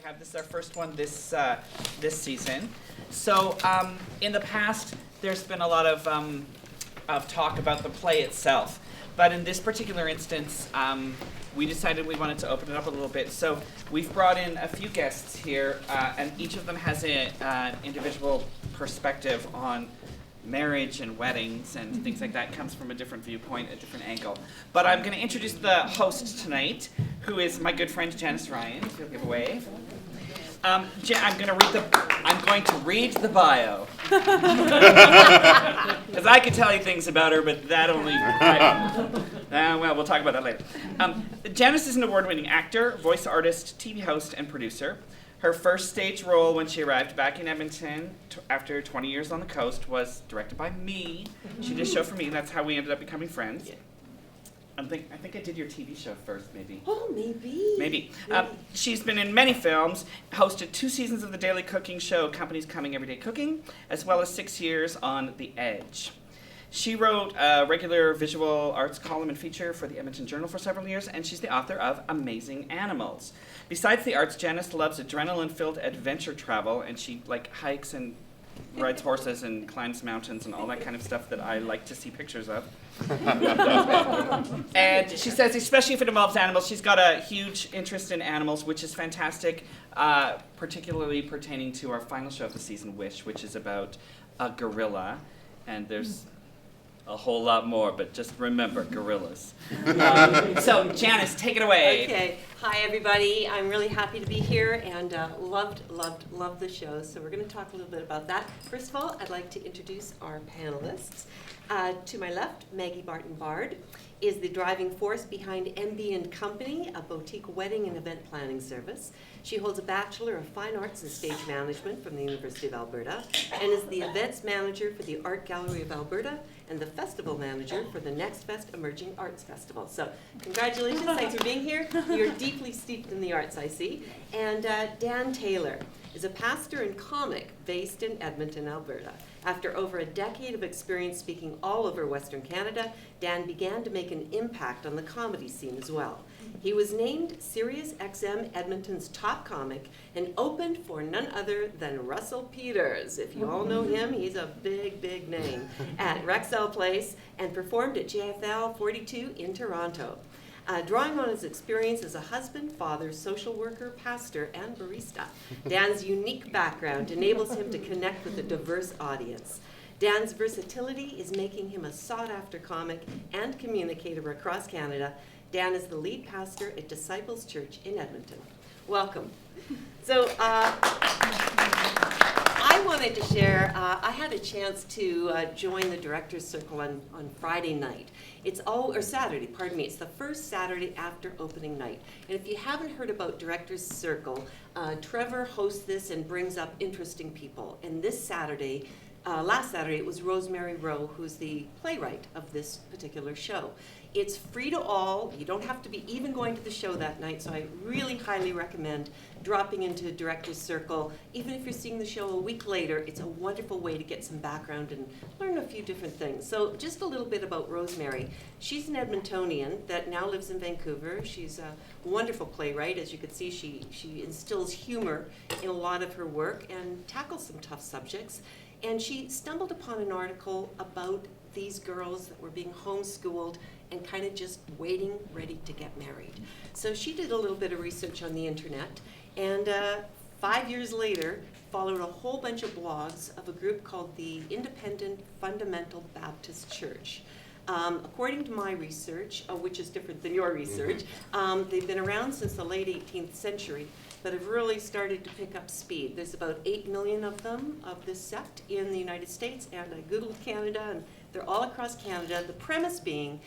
have. This is our first one this season. So in the past, there's been a lot of talk about the play itself. But in this particular instance, we decided we wanted to open it up a little bit. So we've brought in a few guests here, and each of them has an individual perspective on marriage and weddings and things like that. Comes from a different viewpoint, a different angle. But I'm going to introduce the host tonight, who is my good friend Janice Ryan. If you'll give a wave. I'm going to read the bio because I could tell you things about her, but that only. Well, we'll talk about that later. Janice is an award-winning actor, voice artist, TV host, and producer. Her first stage role when she arrived back in Edmonton after 20 years on the coast was directed by me. She did a show for me. That's how we ended up becoming friends. Yeah. I think I did your TV show first, maybe. Oh, maybe. Maybe. She's been in many films, hosted 2 seasons of the daily cooking show Company's Coming Everyday Cooking, as well as 6 years on The Edge. She wrote a regular visual arts column and feature for the Edmonton Journal for several years, and she's the author of Amazing Animals. Besides the arts, Janice loves adrenaline-filled adventure travel, and she hikes and rides horses and climbs mountains and all that kind of stuff that I like to see pictures of. And she says, especially if it involves animals, she's got a huge interest in animals, which is fantastic, particularly pertaining to our final show of the season, Wish, which is about a gorilla. And there's a whole lot more, but just remember, gorillas. So, Janice, take it away. Okay. Hi, everybody. I'm really happy to be here and loved the show. So we're going to talk a little bit about that. First of all, I'd like to introduce our panelists. To my left, Maggie Baird is the driving force behind MB & Company, a boutique wedding and event planning service. She holds a Bachelor of Fine Arts in Stage Management from the University of Alberta and is the events manager for the Art Gallery of Alberta and the festival manager for the Next Best Emerging Arts Festival. So congratulations, thanks for being here. You're deeply steeped in the arts, I see. And Dan Taylor is a pastor and comic based in Edmonton, Alberta. After over a decade of experience speaking all over Western Canada, Dan began to make an impact on the comedy scene as well. He was named SiriusXM Edmonton's top comic and opened for none other than Russell Peters. If you all know him, he's a big name, at Rexall Place and performed at JFL 42 in Toronto. Drawing on his experience as a husband, father, social worker, pastor, and barista, Dan's unique background enables him to connect with a diverse audience. Dan's versatility is making him a sought-after comic and communicator across Canada. Dan is the lead pastor at Disciples Church in Edmonton. Welcome. So I wanted to share, I had a chance to join the Director's Circle on Friday night. Saturday, pardon me. It's the first Saturday after opening night. And if you haven't heard about Director's Circle, Trevor hosts this and brings up interesting people. And this Saturday, last Saturday, it was Rosemary Rowe, who's the playwright of this particular show. It's free to all. You don't have to be even going to the show that night, so I really highly recommend dropping into Director's Circle. Even if you're seeing the show a week later, it's a wonderful way to get some background and learn a few different things. So just a little bit about Rosemary. She's an Edmontonian that now lives in Vancouver. She's a wonderful playwright. As you can see, she instills humor in a lot of her work and tackles some tough subjects. And she stumbled upon an article about these girls that were being homeschooled and kind of just waiting, ready to get married. So she did a little bit of research on the internet, and 5 years later, followed a whole bunch of blogs of a group called the Independent Fundamental Baptist Church. According to my research, which is different than your research, they've been around since the late 18th century, but have really started to pick up speed. There's about 8 million of them, of this sect, in the United States, and I Googled Canada, and they're all across Canada. The premise being,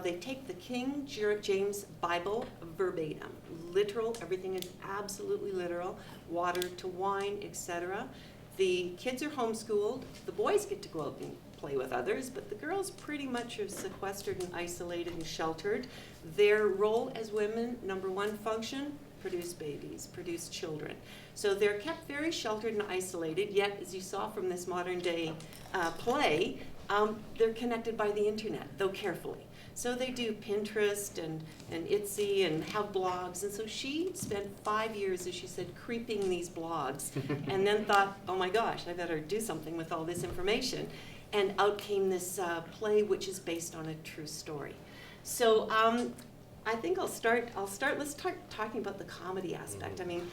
they take the King James Bible verbatim, literal, everything is absolutely literal, water to wine, etc. The kids are homeschooled, the boys get to go out and play with others, but the girls pretty much are sequestered and isolated and sheltered. Their role as women, number one function, produce babies, produce children. So they're kept very sheltered and isolated, yet as you saw from this modern day play, they're connected by the internet, though carefully. So they do Pinterest and Etsy and have blogs. And so she spent 5 years, as she said, creeping these blogs and then thought, oh my gosh, I better do something with all this information. And out came this play, which is based on a true story. So I think let's start talking about the comedy aspect. I mean,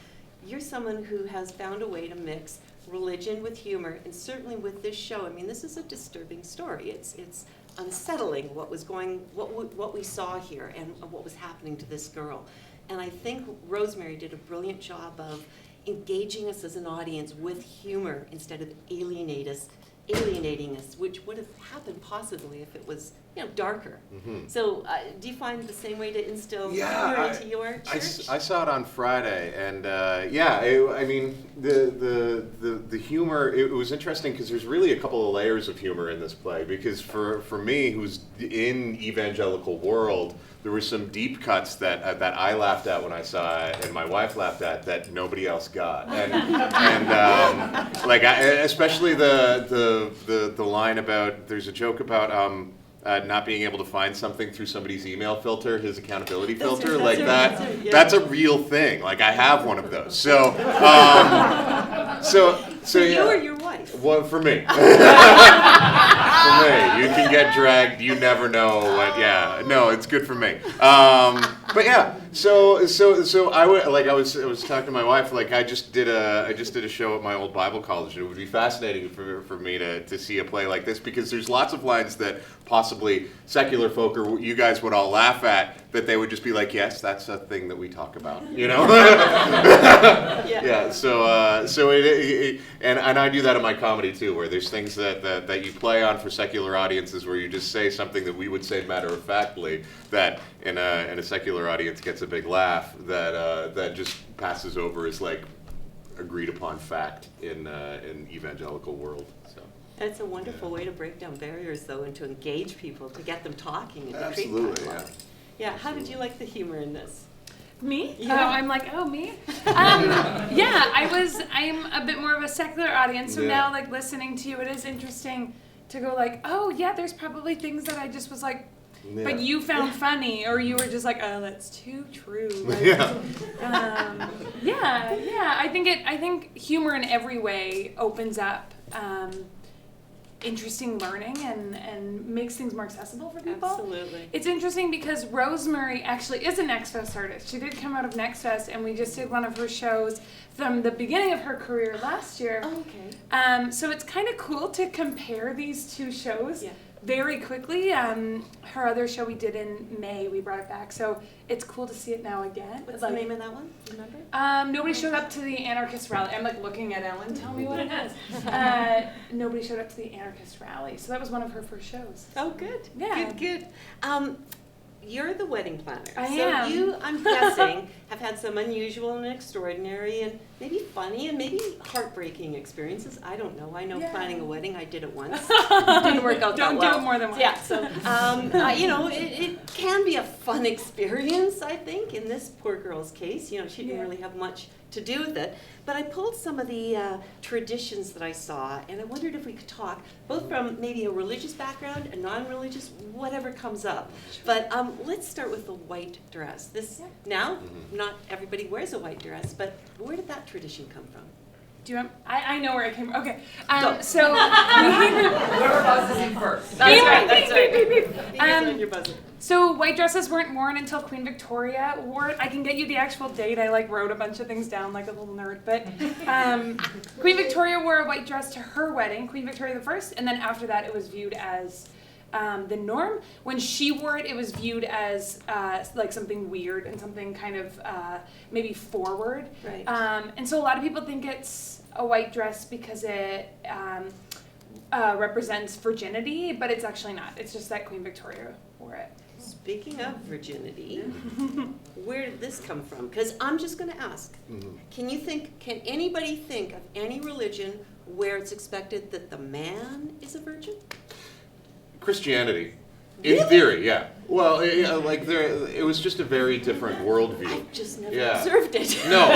you're someone who has found a way to mix religion with humor, and certainly with this show. I mean, this is a disturbing story. It's unsettling what we saw here and what was happening to this girl. And I think Rosemary did a brilliant job of engaging us as an audience with humor instead of alienating us, which would have happened possibly if it was, darker. Mm-hmm. So do you find the same way to instill humor into your church? I saw it on Friday, and I mean, the humor, it was interesting because there's really a couple of layers of humor in this play, because for me, who's in evangelical world, there were some deep cuts that I laughed at when I saw it, and my wife laughed at, that nobody else got, especially the line about, there's a joke about not being able to find something through somebody's email filter, his accountability filter, that's a real thing. Like, I have one of those. So you or your wife? Well, for me. For me, you can get dragged. You never know what. Yeah, no, it's good for me. But yeah, so I was talking to my wife. Like, I just did a show at my old Bible college. It would be fascinating for me to see a play like this, because there's lots of lines that possibly secular folk or you guys would all laugh at, that they would just be like, yes, that's a thing that we talk about, Yeah. So it and I do that in my comedy too, where there's things that you play on for secular audiences, where you just say something that we would say matter of factly, that in a secular audience gets a big laugh, that just passes over as like agreed upon fact in evangelical world. So. That's a wonderful way to break down barriers, though, and to engage people, to get them talking and to create Absolutely, dialogue. Yeah. How did you like the humor in this? Me? Yeah. Oh, I'm like, oh, me? I'm a bit more of a secular audience, so now, like, listening to you, it is interesting to go like, oh, yeah, there's probably things that I just was like, but you found funny, or you were just like, oh, that's too true. Like, I think humor in every way opens up interesting learning and makes things more accessible for people. Absolutely. It's interesting because Rosemary actually is a Next Fest artist. She did come out of Next Fest, and we just did one of her shows from the beginning of her career last year. Oh, okay. So it's kind of cool to compare these two shows. Yeah. Very quickly. Her other show we did in May, we brought it back. So it's cool to see it now again. What's the name of that one? Do you remember? Nobody showed up to the Anarchist rally. I'm like looking at Ellen, tell me what it is. Nobody showed up to the Anarchist rally. So that was one of her first shows. Oh, good. Yeah. Good. You're the wedding planner. I so am. You, I'm guessing, have had some unusual and extraordinary and maybe funny and maybe heartbreaking experiences. I don't know. I know planning a wedding. I did it once. Didn't work out that well. Don't do it more than once. Yeah. So, it can be a fun experience, I think, in this poor girl's case. She didn't really have much to do with it. But I pulled some of the traditions that I saw, and I wondered if we could talk, both from maybe a religious background, a non-religious, whatever comes up. But let's start with the white dress. Now, not everybody wears a white dress, but where did that tradition come from? Do you want? I know where it came from. Okay. Go. So Whoever buzzes in first. That's right. beep. On your buzzer. So white dresses weren't worn until Queen Victoria wore it. I can get you the actual date. I wrote a bunch of things down like a little nerd. But Queen Victoria wore a white dress to her wedding, Queen Victoria I, and then after that it was viewed as the norm. When she wore it, it was viewed as something weird and something kind of maybe forward. Right. And so a lot of people think it's a white dress because it represents virginity, but it's actually not. It's just that Queen Victoria wore it. Speaking of virginity, where did this come from? Because I'm just going to ask, can anybody think of any religion where it's expected that the man is a virgin? Christianity. In theory, yeah. Well, it was just a very different worldview. I've just never observed it. No.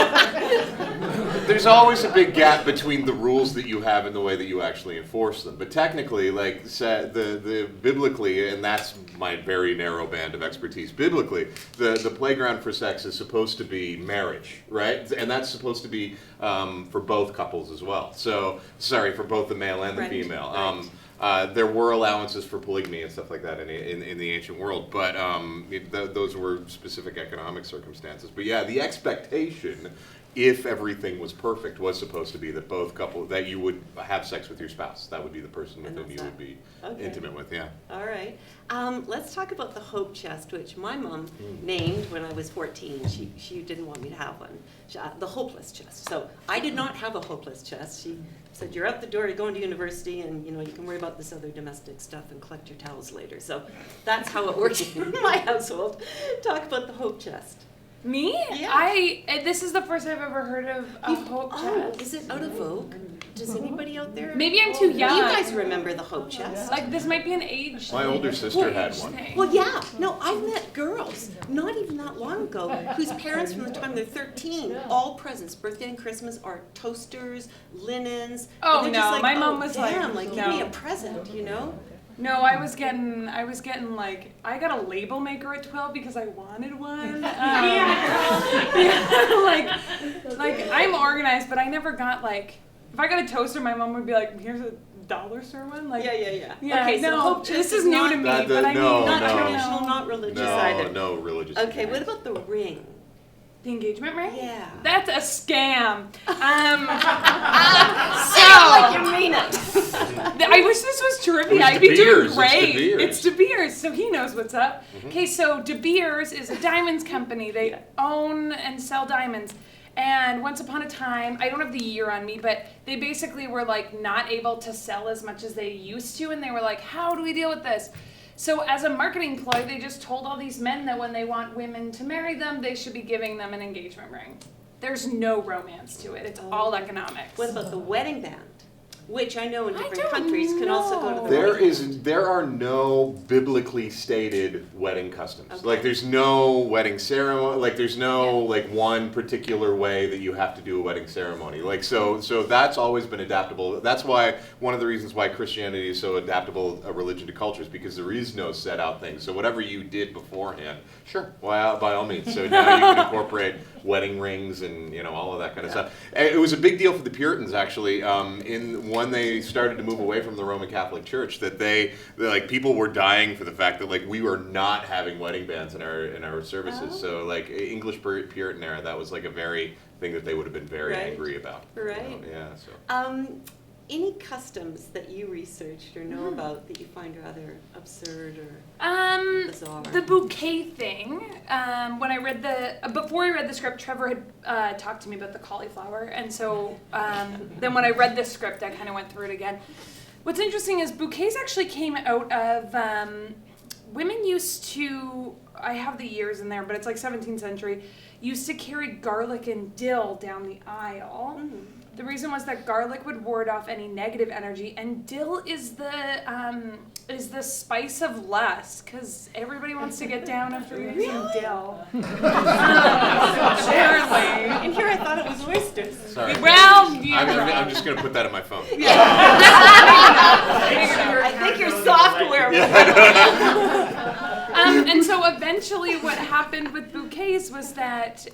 there's always a big gap between the rules that you have and the way that you actually enforce them. But technically, like the biblically, and that's my very narrow band of expertise. Biblically, the playground for sex is supposed to be marriage, right? And that's supposed to be for both couples as well. So sorry, for both the male and the Right, female. right. There were allowances for polygamy and stuff like that in the ancient world, but those were specific economic circumstances. But yeah, the expectation, if everything was perfect, was supposed to be that that you would have sex with your spouse. That would be the person with And whom that's you that. would be Okay. intimate with. Yeah. All right. Let's talk about the hope chest, which my mom named when I was 14. She didn't want me to have one. The hopeless chest. So I did not have a hopeless chest. She said, you're out the door, you're going to university, and you can worry about this other domestic stuff and collect your towels later. So that's how it works in my household. Talk about the hope chest. Me? Yeah. This is the first I've ever heard of a hope chest. Is it out of vogue? Does anybody out there? Maybe I'm too young. You guys remember the hope chest? Like, this might be an age My older sister had one. thing. Well, yeah. No, I've met girls, not even that long ago, whose parents from the time they're 13, all presents, birthday and Christmas, are toasters, linens. Oh, and they're just no, like, my mom oh, was damn, like, give me no. a present, No, I was getting like, I got a label maker at 12 because I wanted one. Like I'm organized, but I never got like, if I got a toaster, my mom would be like, here's a dollar store one. Like, Yeah. yeah, Okay, so no, hope chest this is is new not- to me, That- but I mean, no, Not no. traditional, not religious either. No religious. Okay, what about the ring? the engagement ring? Yeah. That's a scam. Like you mean it. I wish this was trivia. It was I'd be De doing Beers. It's great. De Beers. It's De Beers, so he knows what's up. Okay, so De Beers is a diamonds company. They own and sell diamonds. And once upon a time, I don't have the year on me, but they basically were like not able to sell as much as they used to, and they were like, how do we deal with this? So as a marketing ploy, they just told all these men that when they want women to marry them, they should be giving them an engagement ring. There's no romance to it. It's all economics. What about the wedding band? Which I know in I different don't countries can also go to the wedding. There are no biblically stated wedding customs. Okay. Like there's no wedding ceremony. Like there's no like one particular way that you have to do a wedding ceremony. Like so that's always been adaptable. That's why one of the reasons why Christianity is so adaptable a religion to culture is because there is no set out thing. So whatever you did beforehand, sure, well, by all means. So now you can incorporate wedding rings and all of that kind of stuff. It was a big deal for the Puritans actually. When they started to move away from the Roman Catholic Church, that like people were dying for the fact that like we were not having wedding bands in our services. Oh. So like English Puritan era, that was like a very thing that they would have been very Right. angry about. Right. Yeah. So. Any customs that you researched or know about that you find rather absurd or bizarre? The bouquet thing. When I read before I read the script, Trevor had talked to me about the cauliflower, and so then when I read the script, I kind of went through it again. What's interesting is bouquets actually came out of women used to. I have the years in there, but it's like 17th century. Used to carry garlic and dill down the aisle. Mm. The reason was that garlic would ward off any negative energy, and dill is the spice of lust, because everybody wants to get down after eating some dill. Apparently. And here I thought it was oysters. Sorry. Well, you're I'm wrong. just gonna put that on my phone. I think your software. And so eventually what happened with bouquets was that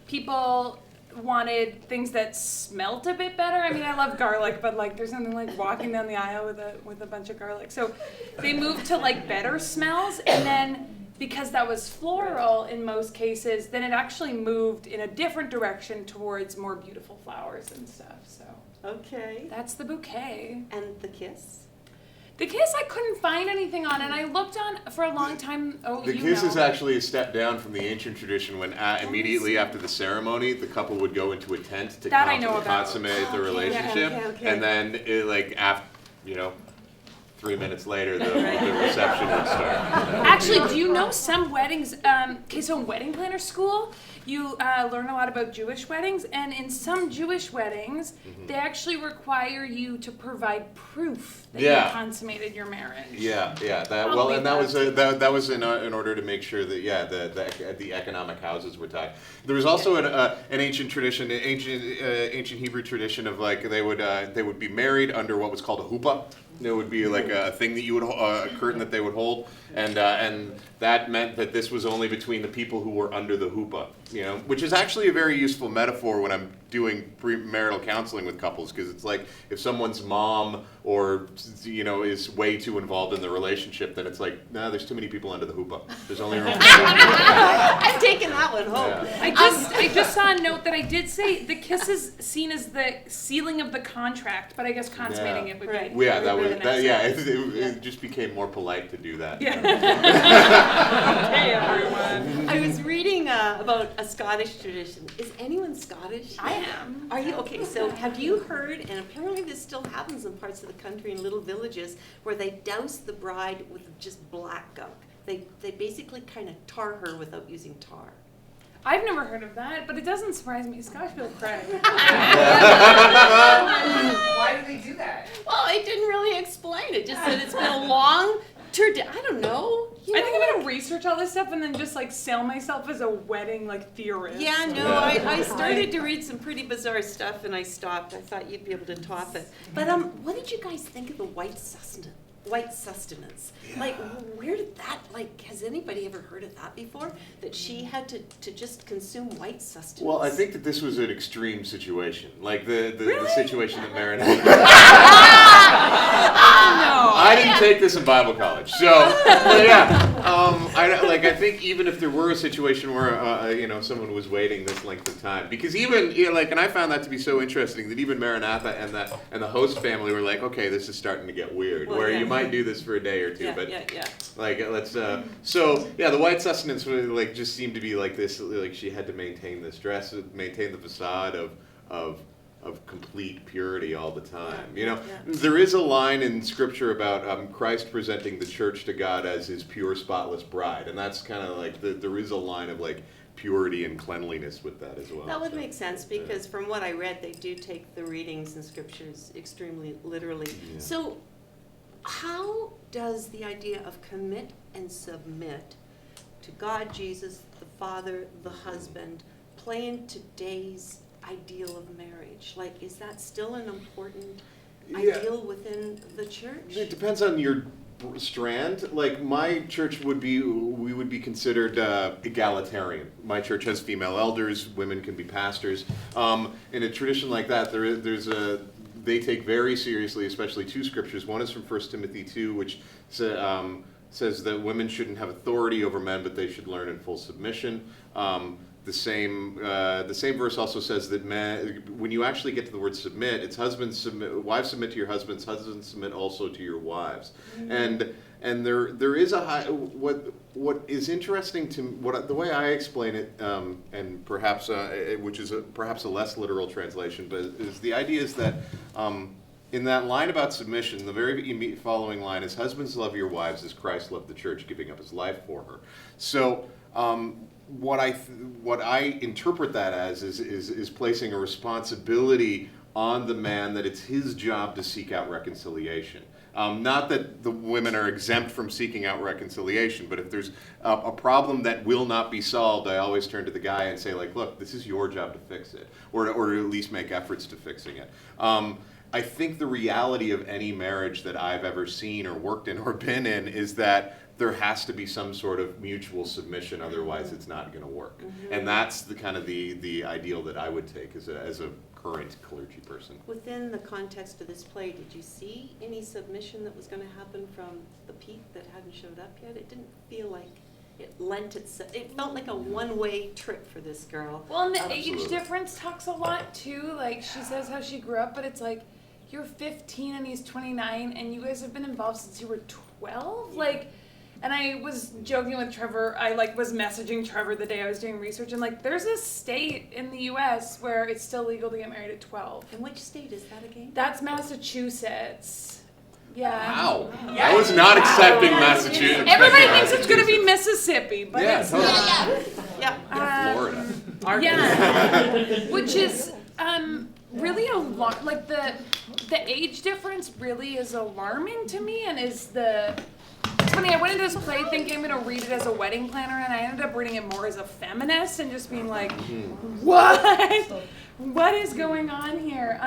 people wanted things that smelt a bit better. I mean, I love garlic, but like there's nothing like walking down the aisle with a bunch of garlic. So they moved to like better smells, and then because that was floral in most cases, then it actually moved in a different direction towards more beautiful flowers and stuff. So Okay. that's the bouquet. And the kiss? The kiss I couldn't find anything on, and I looked on for a long time. Oh, The you kiss know. is actually a step down from the ancient tradition when immediately after the ceremony, the couple would go into a tent to That I know about. consummate the relationship. okay. And then, 3 minutes later, the reception would start. Actually, do you know some weddings? Okay, so in wedding planner school, you learn a lot about Jewish weddings, and in some Jewish weddings, they actually require you to provide proof that you consummated your marriage. Yeah. That was in order to make sure that the economic houses were tied. There was also an ancient tradition, ancient Hebrew tradition of like they would be married under what was called a huppah. It would be like a thing that you would a curtain that they would hold, and that meant that this was only between the people who were under the huppah, which is actually a very useful metaphor when I'm doing premarital counseling with couples, because it's like if someone's mom or is way too involved in the relationship, then it's like, nah, there's too many people under the huppah. There's only room for I'm taking that one home. Yeah. I just saw a note that I did say the kiss is seen as the sealing of the contract, but I guess consummating it would be. Yeah, that was the next that. step. It just became more polite to do that. Yeah. Okay, everyone. I was reading about a Scottish tradition. Is anyone Scottish? I am. Are you? Okay, so have you heard, and apparently this still happens in parts of the country in little villages, where they douse the bride with just black gunk. They basically kind of tar her without using tar. I've never heard of that, but it doesn't surprise me. Scotch people cry. Why do they do that? Well, it didn't really explain it. Just said it's been a long tradition. I don't know. I think I'm gonna research all this stuff and then just like sell myself as a wedding theorist. Yeah, no, I started to read some pretty bizarre stuff and I stopped. I thought you'd be able to top it. But what did you guys think of the white sustenance? Yeah. Like, where did that, has anybody ever heard of that before? That she had to just consume white sustenance? Well, I think that this was an extreme situation, like the Really? situation that Marin had. No. I didn't take this in Bible college, so I think even if there were a situation where someone was waiting this length of time, because even and I found that to be so interesting that even Maranatha and the host family were like, okay, this is starting to get weird, Well, where yeah. you might do this for a day or two, but Yeah. let's the white sustenance was just seemed to be like this, like she had to maintain this dress, maintain the facade of complete purity all the time. Yeah. There is a line in Scripture about Christ presenting the church to God as his pure, spotless bride, and that's kind of like there is a line of like purity and cleanliness with that as well. That would make sense because from what I read, they do take the readings in scriptures extremely literally. Yeah. So how does the idea of commit and submit to God, Jesus, the Father, the husband, play in today's ideal of marriage? Like, is that still an important ideal within the church? It depends on your strand. Like my church we would be considered egalitarian. My church has female elders, women can be pastors. In a tradition like that, they take very seriously, especially two scriptures. One is from 1 Timothy 2, which says that women shouldn't have authority over men, but they should learn in full submission. The same verse also says that when you actually get to the word submit, it's wives submit to your husbands, husbands submit also to your wives. Mm-hmm. And there is what is interesting to the way I explain it, and perhaps which is perhaps a less literal translation, but is the idea is that in that line about submission, the very following line is, "Husbands, love your wives as Christ loved the church, giving up his life for her." So. What I interpret that as is placing a responsibility on the man that it's his job to seek out reconciliation. Not that the women are exempt from seeking out reconciliation, but if there's a problem that will not be solved, I always turn to the guy and say, like, look, this is your job to fix it, or to at least make efforts to fixing it. I think the reality of any marriage that I've ever seen or worked in or been in is that there has to be some sort of mutual submission, otherwise it's not going to work. Mm-hmm. And that's the kind of the ideal that I would take as a current clergy person. Within the context of this play, did you see any submission that was going to happen from the Pete that hadn't showed up yet? It didn't feel like it lent itself. It felt like a one-way trip for this girl. Well, and the age difference talks a lot too. Like she says how she grew up, but it's like you're 15 and he's 29, and you guys have been involved since you were 12. Yeah. And I was joking with Trevor. I was messaging Trevor the day I was doing research, and there's a state in the U.S. where it's still legal to get married at 12. And which state is that again? That's Massachusetts. Yeah. Wow. I was not accepting Massachusetts. Everybody thinks it's going to be Mississippi, but Yeah, it's totally. Yeah. Florida. Yeah, which is really like the age difference really is alarming to me, and is the. It's funny, I went into this play thinking I'm going to read it as a wedding planner, and I ended up reading it more as a feminist and just being like, what? What is going on here?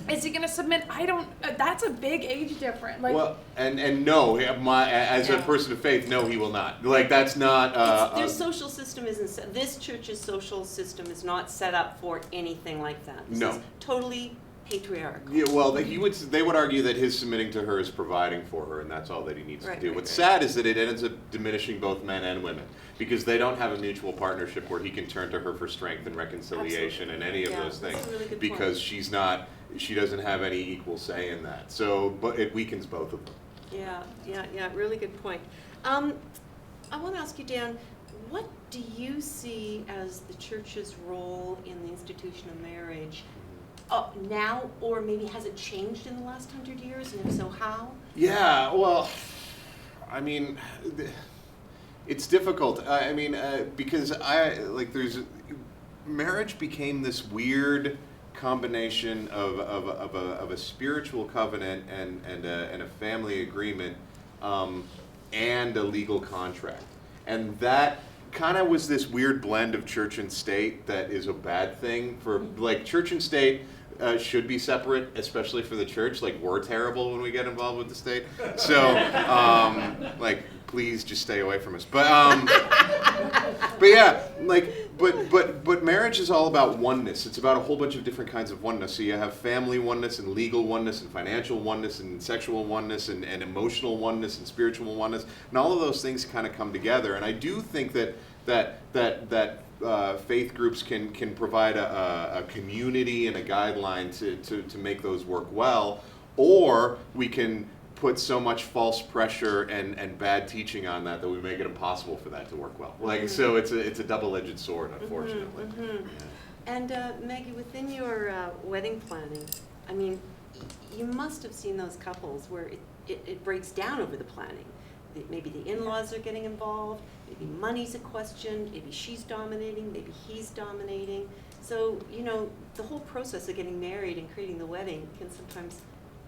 Is he going to submit? I don't, that's a big age difference. Like, Well, and no, as a person of faith, no, he will not. Like, that's not. Their social system isn't set. This church's social system is not set up for anything like that. This No. is totally patriarchal. Yeah, well, they would argue that his submitting to her is providing for her, and that's all that he needs to do. Right, What's right. sad is that it ends up diminishing both men and women, because they don't have a mutual partnership where he can turn to her for strength and reconciliation and any of Yeah, those that's things, a really good because she doesn't have any equal say in that. So, but it weakens both of them. Yeah, really good point. I want to ask you, Dan, what do you see as the church's role in the institution of marriage now, or maybe has it changed in the last 100 years, and if so, how? Yeah, well, I mean, it's difficult. Because marriage became this weird combination of a spiritual covenant and a family agreement and a legal contract, and that kind of was this weird blend of church and state that is a bad thing for, like, church and state should be separate, especially for the church. Like, we're terrible when we get involved with the state, so please just stay away from us. But yeah, but marriage is all about oneness. It's about a whole bunch of different kinds of oneness. So you have family oneness and legal oneness and financial oneness and sexual oneness and emotional oneness and spiritual oneness, and all of those things kind of come together. And I do think that faith groups can provide a community and a guideline to make those work well, or we can put so much false pressure and bad teaching on that we make it impossible for that to work well. So it's a double-edged sword, unfortunately. Yeah. And Maggie, within your wedding planning, I mean, you must have seen those couples where it breaks down over the planning. Maybe the in-laws are getting involved, maybe money's a question, maybe she's dominating, maybe he's dominating. So, the whole process of getting married and creating the wedding can sometimes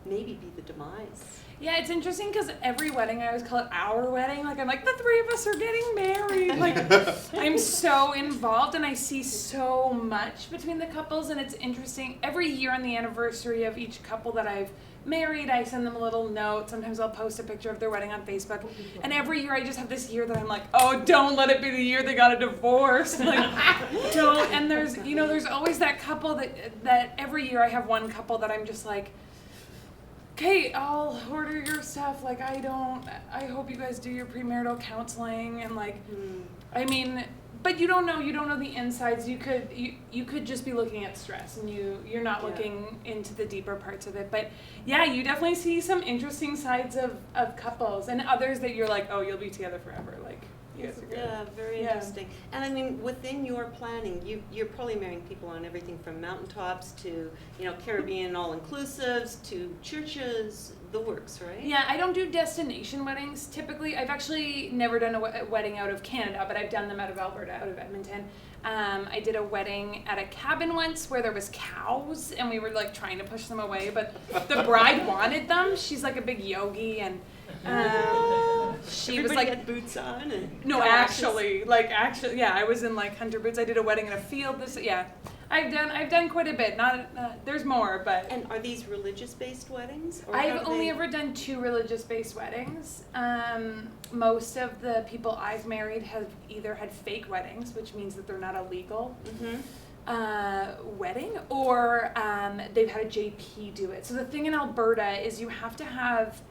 maybe be the demise. yeah, it's interesting because every wedding I always call it our wedding. Like, I'm like, the three of us are getting married. Like, I'm so involved and I see so much between the couples, and it's interesting. Every year on the anniversary of each couple that I've married, I send them a little note. Sometimes I'll post a picture of their wedding on Facebook. And every year I just have this year that I'm like, oh, don't let it be the year they got a divorce. Like, don't. And there's always that couple that every year I have one couple that I'm just like, okay, I'll order your stuff. Like, I hope you guys do your premarital counseling, and like, I mean, but you don't know the insides. You could just be looking at stress, and you're not looking into the deeper parts of it. But yeah, you definitely see some interesting sides of couples, and others that you're like, oh, you'll be together forever. Like, you guys are good. Yeah, very interesting. And I mean, within your planning, you're probably marrying people on everything from mountaintops to, Caribbean all-inclusives to churches, the works, right? Yeah, I don't do destination weddings typically. I've actually never done a wedding out of Canada, but I've done them out of Alberta, out of Edmonton. I did a wedding at a cabin once where there was cows, and we were like trying to push them away, but the bride wanted them. She's like a big yogi, and she was like, had boots on. And actually, yeah, I was in like hunter boots. I did a wedding in a field. I've done quite a bit. There's more, but. And are these religious-based weddings? Or I've only ever done 2 religious-based weddings. Most of the people I've married have either had fake weddings, which means that they're not a legal wedding, or they've had a JP do it. So the thing in Alberta is you have to have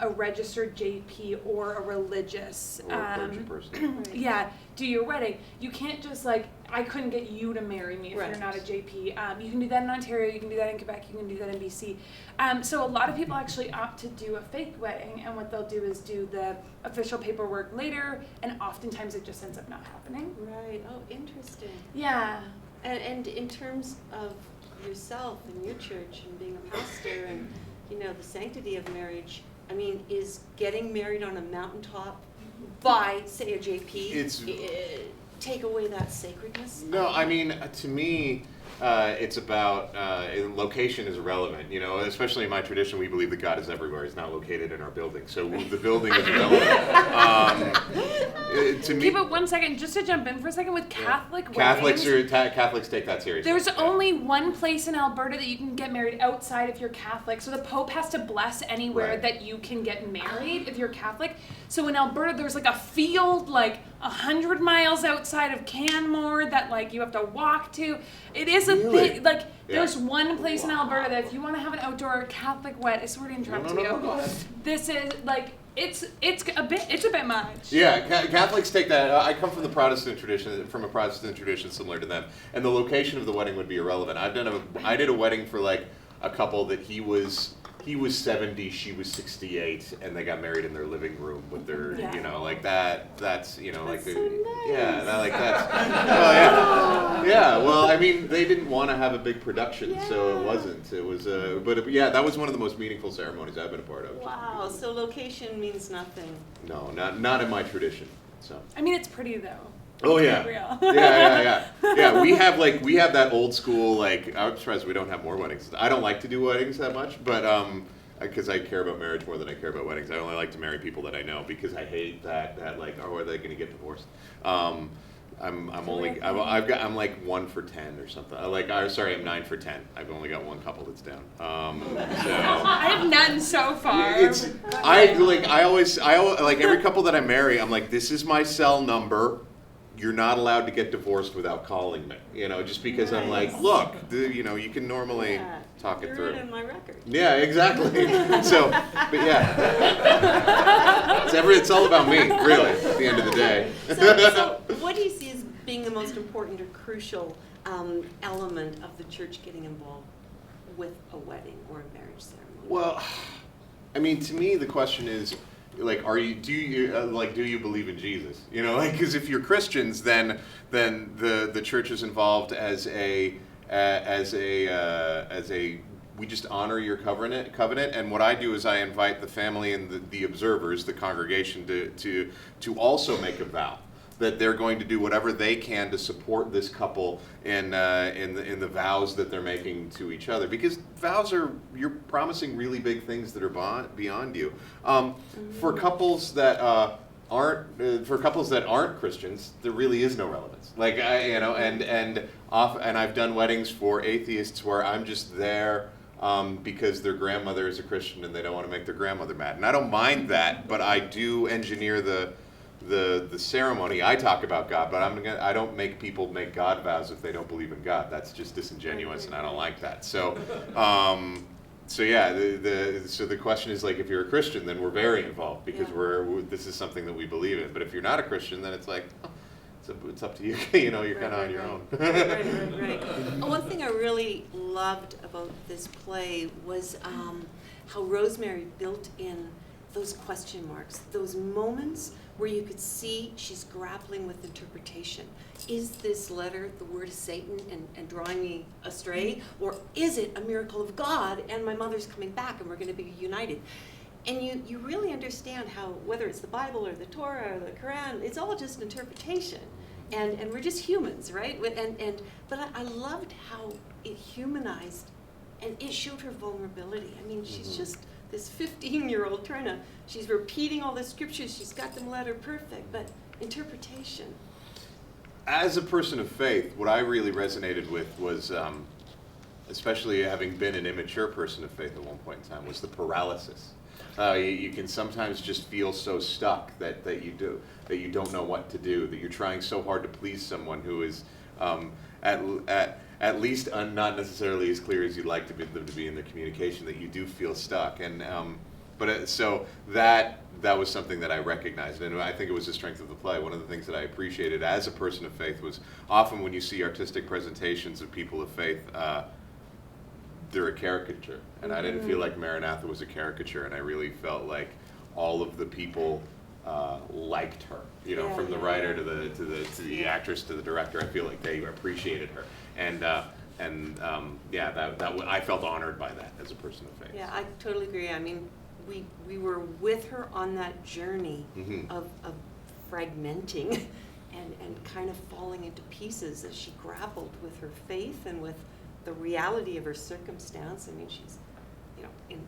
a registered JP or a religious Or a clergy person. yeah, do your wedding. You can't just I couldn't get you to marry me if Right. you're not a JP. You can do that in Ontario, you can do that in Quebec, you can do that in BC. So a lot of people actually opt to do a fake wedding, and what they'll do is do the official paperwork later, and oftentimes it just ends up not happening. Right. Oh, interesting. Yeah. And in terms of yourself and your church and being a pastor, and you know, the sanctity of marriage, I mean, is getting married on a mountaintop by, say, a JP, take away that sacredness? No, I mean, to me, it's about location is irrelevant. You know, especially in my tradition, we believe that God is everywhere. He's not located in our building, so the building is irrelevant. To me, Okay, but 1 second, just to jump in for a second, with Catholic weddings, Catholics take that seriously. there's only one place in Alberta that you can get married outside if you're Catholic. So the Pope has to bless anywhere Right. that you can get married if you're Catholic. So in Alberta, there's like a field like 100 miles outside of Canmore that like you have to walk to. It is a Really? big, like, Yeah. there's one place in Alberta that if you want to have an outdoor Catholic wedding, I swear to interrupt No, you. go ahead. This is like, it's a bit much. Yeah, Catholics take that. I come from the Protestant tradition, from a Protestant tradition similar to them, and the location of the wedding would be irrelevant. I did a wedding for like a couple that he was 70, she was 68, and they got married in their living room with their, Yeah. you know, like that. That's, you know, That's like so nice. yeah, that's. Oh yeah, yeah. Well, I mean, they didn't want to have a big production, so it Yeah. wasn't. It was, yeah, that was one of the most meaningful ceremonies I've been a part of. Wow, so location means nothing. No, not in my tradition. So. I mean, it's pretty though. Oh Let's yeah. be real. Yeah. We have that old school, like, I'm surprised we don't have more weddings. I don't like to do weddings that much, but because I care about marriage more than I care about weddings. I only like to marry people that I know because I hate that like, oh, are they going to get divorced? I'm like 1 for 10 or something. I'm 9 for 10. I've only got one couple that's down. So. I have none so far. I always like every couple that I marry, I'm like, this is my cell number. You're not allowed to get divorced without calling me. You know, just because I'm like, Nice. look, you know, you can normally Yeah. talk it You're through. right on my record. Yeah, exactly. So, but yeah, it's all about me, really. At the end of the day. So what do you see as being the most important or crucial element of the church getting involved with a wedding or a marriage ceremony? Well, I mean, to me, the question is, like, do you believe in Jesus? You know, like, because if you're Christians, then the church is involved as a we just honor your covenant, and what I do is I invite the family and the observers, the congregation, to also make a vow that they're going to do whatever they can to support this couple in the vows that they're making to each other, because vows you're promising really big things that are beyond you. For couples that aren't Christians, there really is no relevance. Like and I've done weddings for atheists where I'm just there because their grandmother is a Christian and they don't want to make their grandmother mad, and I don't mind that, but I do engineer the ceremony. I talk about God, but I don't make people make God vows if they don't believe in God. That's just disingenuous, and I don't like that. So, yeah, the question is, like, if you're a Christian, then we're very involved because this is something that we believe in. But if you're not a Christian, then it's like, it's up to you. You know, you're kind of on your own. Right. One thing I really loved about this play was how Rosemary built in those question marks, those moments where you could see she's grappling with interpretation. Is this letter the word of Satan and drawing me astray? Or is it a miracle of God and my mother's coming back and we're going to be united? And you really understand how, whether it's the Bible or the Torah or the Quran, it's all just interpretation. And we're just humans, right? But I loved how it humanized and it showed her vulnerability. I mean, she's just this 15-year-old she's repeating all the scriptures, she's got them letter perfect, but interpretation. As a person of faith, what I really resonated with was, especially having been an immature person of faith at one point in time, was the paralysis. You can sometimes just feel so stuck that you don't know what to do, that you're trying so hard to please someone who is at least not necessarily as clear as you'd like them to be in their communication, that you do feel stuck. And so that was something that I recognized, and I think it was the strength of the play. One of the things that I appreciated as a person of faith was often when you see artistic presentations of people of faith, they're a caricature, and I didn't feel like Maranatha was a caricature, and I really felt like all of the people liked her, from the writer to the actress to the director. I feel like they appreciated her, and I felt honored by that as a person of faith. Yeah, I totally agree. I mean, we were with her on that journey of fragmenting and kind of falling into pieces as she grappled with her faith and with the reality of her circumstance. I mean, she's, in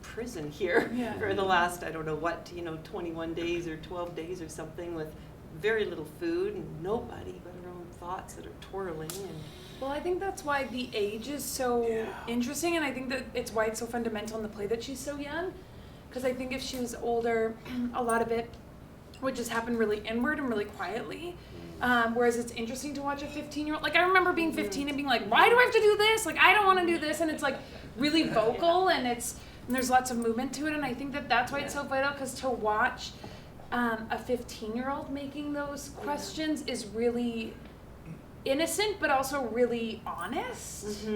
prison here for the last, I don't know what, 21 days or 12 days or something, with very little food and nobody but her own thoughts that are twirling. And Well, I think that's why the age is so interesting, and I think that it's why it's so fundamental in the play that she's so young. Because I think if she was older, a lot of it would just happen really inward and really quietly. Whereas it's interesting to watch a 15-year-old. Like, I remember being 15 and being like, why do I have to do this? Like, I don't want to do this. And it's like really vocal, and there's lots of movement to it. And I think that that's why it's so vital, because to watch a 15-year-old making those questions is really innocent, but also really honest.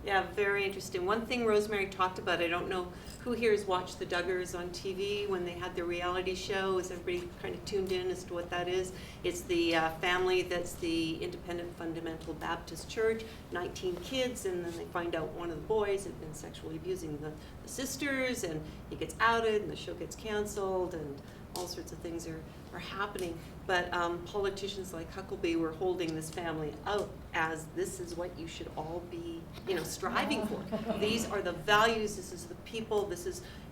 Yeah, very interesting. One thing Rosemary talked about, I don't know who here has watched the Duggars on TV when they had their reality show. Is everybody kind of tuned in as to what that is? It's the family that's the Independent Fundamental Baptist Church, 19 kids, and then they find out one of the boys had been sexually abusing the sisters, and he gets outed, and the show gets canceled, and all sorts of things are happening. But politicians like Huckabee were holding this family out as this is what you should all be, striving for. These are the values, this is the people,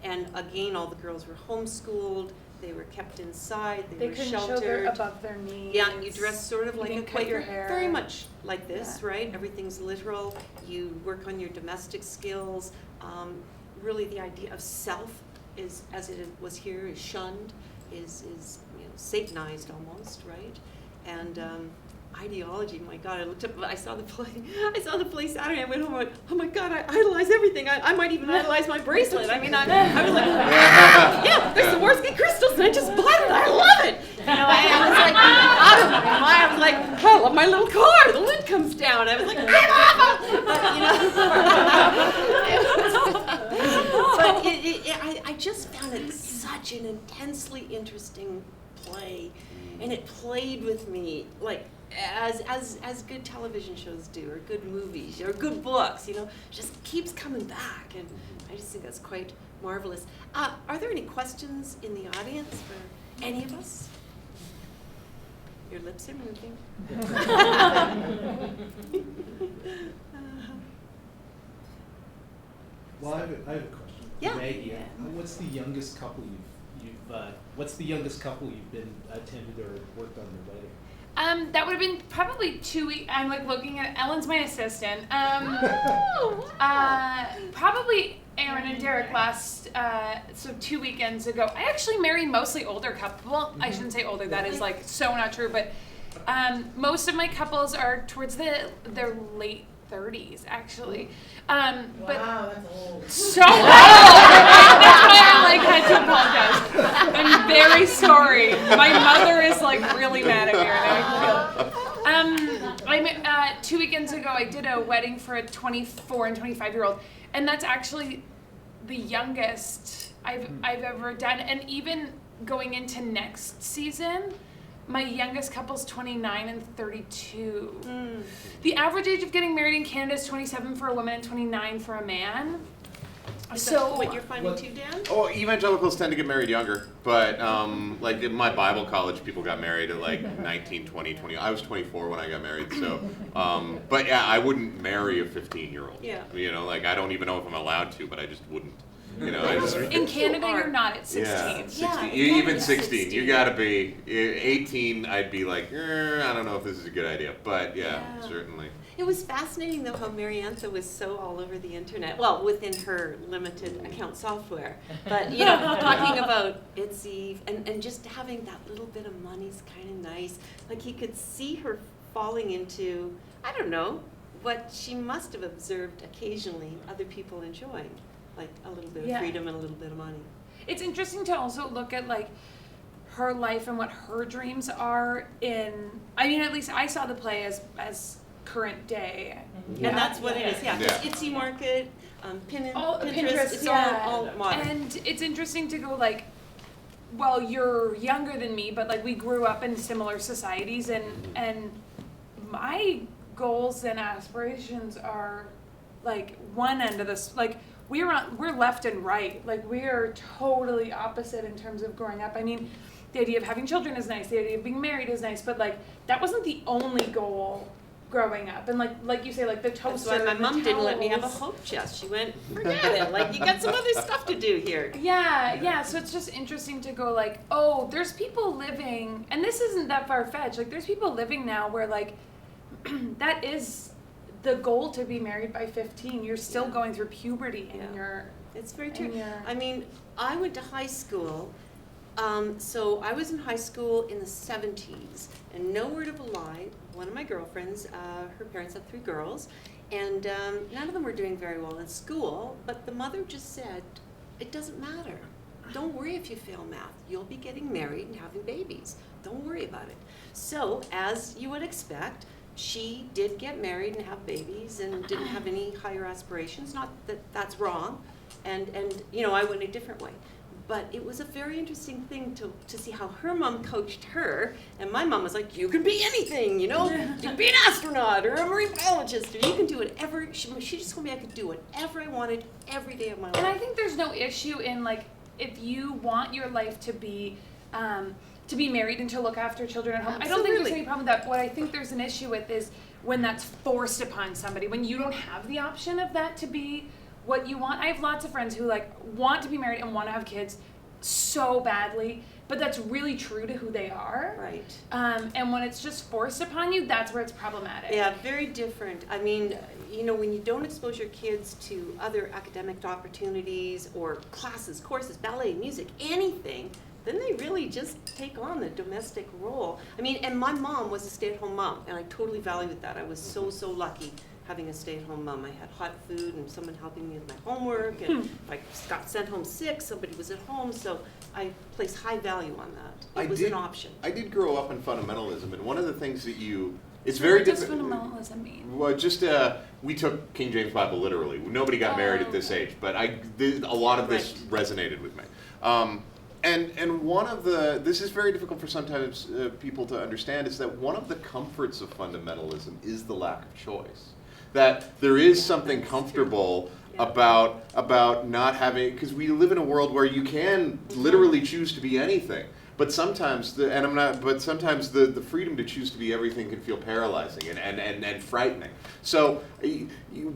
and again, all the girls were homeschooled, they were kept inside, they were couldn't sheltered. show their above their knees. Yeah, you dress sort of like a didn't cut your Quaker, hair. very much like this, right? Everything's literal. You work on your domestic skills. Really, the idea of self is, as it was here, is shunned, is Satanized almost, right? And ideology, my God, I saw the play Saturday, I went home and went, oh my God, I idolize everything. I might even idolize my bracelet. I mean, I was like, yeah, there's Swarovski crystals, and I just bought it, I love it. I was like, out of my mind, I was like, I love my little car, the lid comes down. I was like, but I just found it such an intensely interesting play, and it played with me like as good television shows do, or good movies, or good books, just keeps coming back, and I just think that's quite marvelous. Are there any questions in the audience for any of us? Your lips are moving. Well, I have a question. Yeah. Maggie, what's the youngest couple you've been attended or worked on their wedding? That would have been probably 2 weeks. I'm like looking at Ellen's my assistant. Probably Aaron and Derek so 2 weekends ago. I actually married mostly older couple. Well, I shouldn't say older. That is like so not true. But most of my couples are towards their late 30s, actually. But wow, that's old. So old. That's why I had to apologize. I'm very sorry. My mother is really mad at me right now. 2 weekends ago, I did a wedding for a 24 and 25-year-old, and that's actually the youngest I've ever done. And even going into next season, my youngest couple's 29 and 32. The average age of getting married in Canada is 27 for a woman and 29 for a man. Is that what you're finding too, Dan? Oh, evangelicals tend to get married younger, but like in my Bible college, people got married at like 19, 20, 20. I was 24 when I got married, so. But yeah, I wouldn't marry a 15-year-old. Yeah. I don't even know if I'm allowed to, but I just wouldn't. In Canada, you're not at 16. Yeah, 16. Yeah, Even 16. You gotta be 18. I'd be like, I don't know if this is a good idea, but yeah. Certainly. It was fascinating, though, how Mariantha was so all over the internet. Well, within her limited account software. But, talking about it's Eve and just having that little bit of money's kind of nice. Like, he could see her falling into, I don't know, what she must have observed occasionally other people enjoying. Like a little bit of freedom and a little bit of money. It's interesting to also look at her life and what her dreams are at least I saw the play as current day. And that's what it is, Just Etsy Market, Pinterest, it's all modern. And it's interesting to go well, you're younger than me, but we grew up in similar societies, and my goals and aspirations are like one end of this, like we're left and right. Like we are totally opposite in terms of growing up. I mean, the idea of having children is nice, the idea of being married is nice, but like that wasn't the only goal growing up. And like you say, like the toaster. That's why my and mom the didn't let me have a towels. hope chest. She went, forget it. Like, you got some other stuff to do here. Yeah. So it's just interesting to go like, oh, there's people living, and this isn't that far-fetched. Like, there's people living now where like, that is the goal, to be married by 15. You're still going through puberty in your. It's very true. Yeah. I mean, I went to high school, so I was in high school in the 70s, and no word of a lie, one of my girlfriends, her parents had 3 girls, and none of them were doing very well in school, but the mother just said, it doesn't matter. Don't worry if you fail math. You'll be getting married and having babies. Don't worry about it. So, as you would expect, she did get married and have babies and didn't have any higher aspirations. Not that that's wrong. And you know, I went a different way. But it was a very interesting thing to see how her mom coached her. And my mom was like, you can be anything, you know? You can be an astronaut or a marine biologist, or you can do whatever. She just told me I could do whatever I wanted every day of my life. And I think there's no issue in like, if you want your life to be married and to look after children at home. I don't think there's any problem with that. What I think there's an issue with is when that's forced upon somebody, when you don't have the option of that to be what you want. I have lots of friends who like want to be married and want to have kids so badly, but that's really true to who they are. Right. And when it's just forced upon you, that's where it's problematic. Yeah, very different. I mean, you know, when you don't expose your kids to other academic opportunities or classes, courses, ballet, music, anything, then they really just take on the domestic role. I mean, and my mom was a stay-at-home mom, and I totally valued that. I was so lucky having a stay-at-home mom. I had hot food and someone helping me with my homework, and if I got sent home sick, somebody was at home, so I place high value on that. It was an option. I did grow up in fundamentalism, and one of the things that it's very different. What does fundamentalism mean? Well, just we took King James Bible literally. Nobody got married at this age, but a lot of this resonated with me. And one of this is very difficult for sometimes people to understand, is that one of the comforts of fundamentalism is the lack of choice. That there is something comfortable about not having, because we live in a world where you can literally choose to be anything. But sometimes the freedom to choose to be everything can feel paralyzing and frightening. So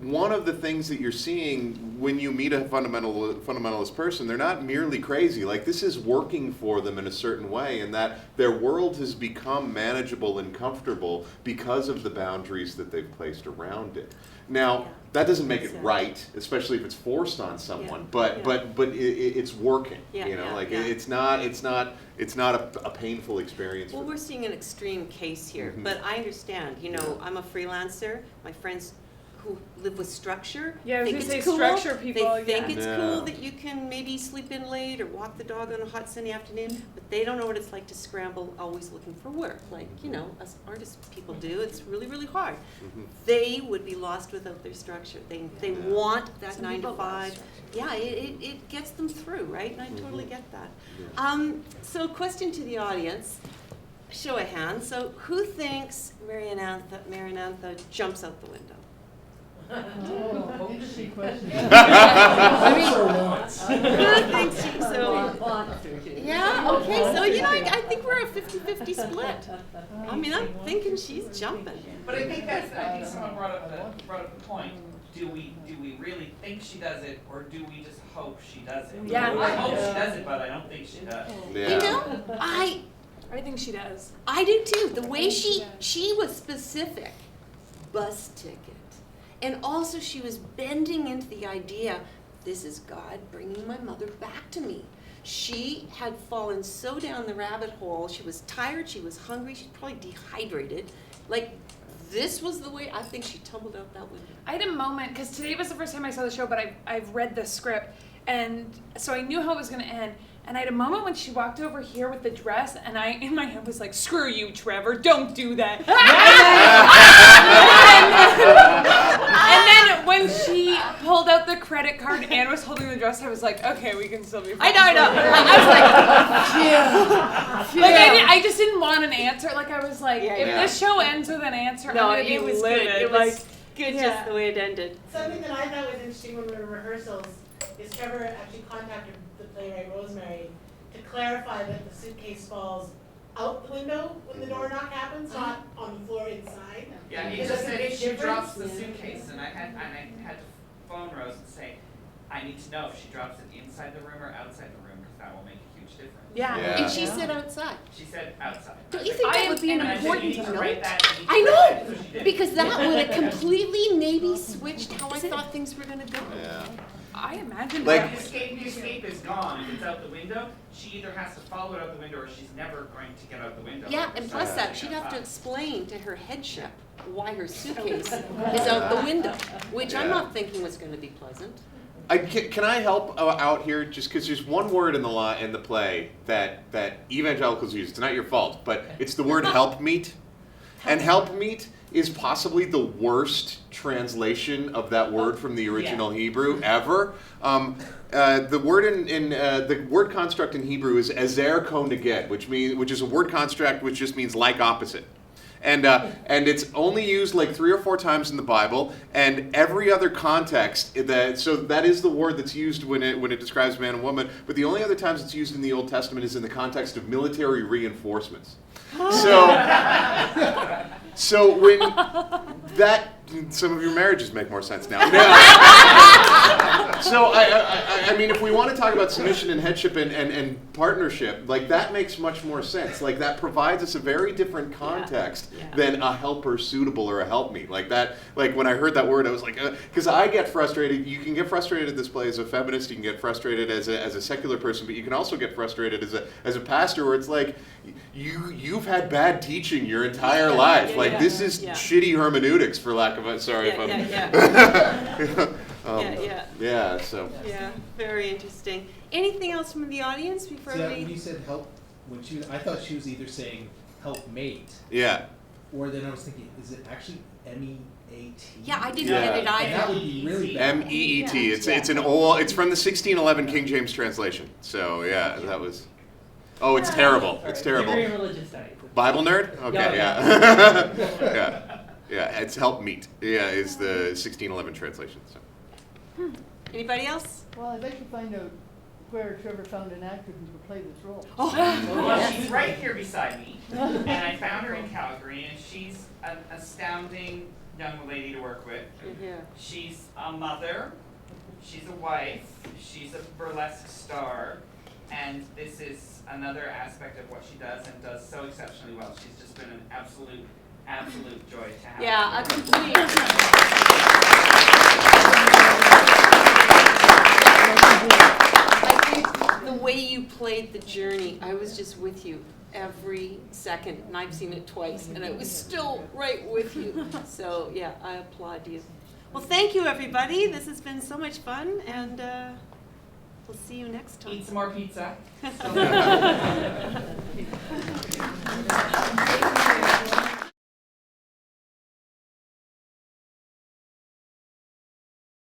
one of the things that you're seeing when you meet a fundamentalist person, they're not merely crazy. Like, this is working for them in a certain way, and that their world has become manageable and comfortable because of the boundaries that they've placed around it. Now, that doesn't make it right, especially if it's forced on someone. But it's working. It's not a painful experience. Well, we're seeing an extreme case here, but I understand. You know, I'm a freelancer. My friends who live with structure think it's cool. Structure people. They think it's cool that you can maybe sleep in late or walk the dog on a hot sunny afternoon, but they don't know what it's like to scramble always looking for work, like, you know, us artist people do. It's really, really hard. They would be lost without their structure. They want that Some 9 to people love 5. structure. Yeah, it gets them through, right? And I totally get that. So question to the audience. Show of hands. So who thinks Maranatha jumps out the window? Interesting question. I mean, For once. I think so. Yeah, okay, so you know, I think we're a 50-50 split. I mean, I'm thinking she's jumping. But I think someone brought up the point. Do we really think she does it, or do we just hope she does it? Yeah. I hope she does it, but I don't think she does. Yeah. You know, I think she does. I do too. The way she was specific, bus ticket. And also she was bending into the idea, this is God bringing my mother back to me. She had fallen so down the rabbit hole. She was tired, she was hungry, she's probably dehydrated. Like, this was the way I think she tumbled out that window. I had a moment, because today was the first time I saw the show, but I've read the script, and so I knew how it was going to end. And I had a moment when she walked over here with the dress, and I, in my head, was like, screw you, Trevor, don't do that. And then when she pulled out out the credit card and was holding the dress, I was like, okay, we can still be friends. I know. I was like, Like I just didn't want an answer. Like I was like, if this show ends with an answer, no, I'm gonna be it was livid. good. It like, was good yeah. just the way it ended. Something that I thought was interesting when we were in rehearsals is Trevor actually contacted the playwright Rosemary to clarify that the suitcase falls out the window when the door knock happens, not on the floor inside. Yeah, he Is just that a said big she drops the difference? suitcase, and I had to phone Rose and say, I need to know if she drops it inside the room or outside the room, because that will make a huge difference. Yeah, Yeah. and she said outside. She said outside. Don't you think that would be an And I said, important you need to note? write that, you need to I write know, that, so she did. because that would have completely maybe switched how I thought things were gonna go. Yeah. I imagine Like- The escape is gone. If it's out the window, she either has to follow it out the window or she's never going to get out the window. Yeah, and plus that, she'd have to explain to her headship why her suitcase is out the window, which I'm Yeah. not thinking was gonna be pleasant. Can I help out here? Just because there's one word in the play that evangelicals use. It's not your fault, but it's the word helpmeet. And helpmeet is possibly the worst translation of that word from the original Hebrew ever. The word the word construct in Hebrew is ezer ko neged, which is a word construct which just means like opposite. And it's only used like 3 or 4 times in the Bible, and every other context so that is the word that's used when it describes man and woman. But the only other times it's used in the Old Testament is in the context of military reinforcements. So when that, some of your marriages make more sense now. So I mean, if we want to talk about submission and headship and partnership, like that makes much more sense. Like that provides us a very different context than a helper suitable or a helpmeet. Like that, like when I heard that word, I was like, because I get frustrated. You can get frustrated at this play as a feminist. You can get frustrated as a secular person, but you can also get frustrated as a pastor, where it's like you've had bad teaching your entire life. Like this is shitty hermeneutics, for lack of a sorry if I'm. Yeah, so. Yeah, very interesting. Anything else from the audience before So when we? you said help, I thought she was either saying helpmate, Yeah. or then I was thinking, is it actually M-E-A-T? Yeah, I didn't Yeah. get it And that either. would be really bad. M-E-E-T. It's it's from the 1611 King James translation. So yeah, that was. Oh, it's terrible. It's terrible. Very religious side. Bible nerd? Okay, Yeah. yeah. Yeah, it's helpmeet. Yeah, is the 1611 translation. So. Anybody else? Well, I'd like to find out where Trevor found an actor who could play this role. Well, she's right here beside me, and I found her in Calgary, and she's an astounding young lady to work with. Yeah. She's a mother, she's a wife, she's a burlesque star, and this is another aspect of what she does and does so exceptionally well. She's just been an absolute joy to have. Yeah, a complete. I think the way you played the journey, I was just with you every second, and I've seen it twice, and I was still right with you. So yeah, I applaud you. Well, thank you, everybody. This has been so much fun, and we'll see you next time. Eat some more pizza.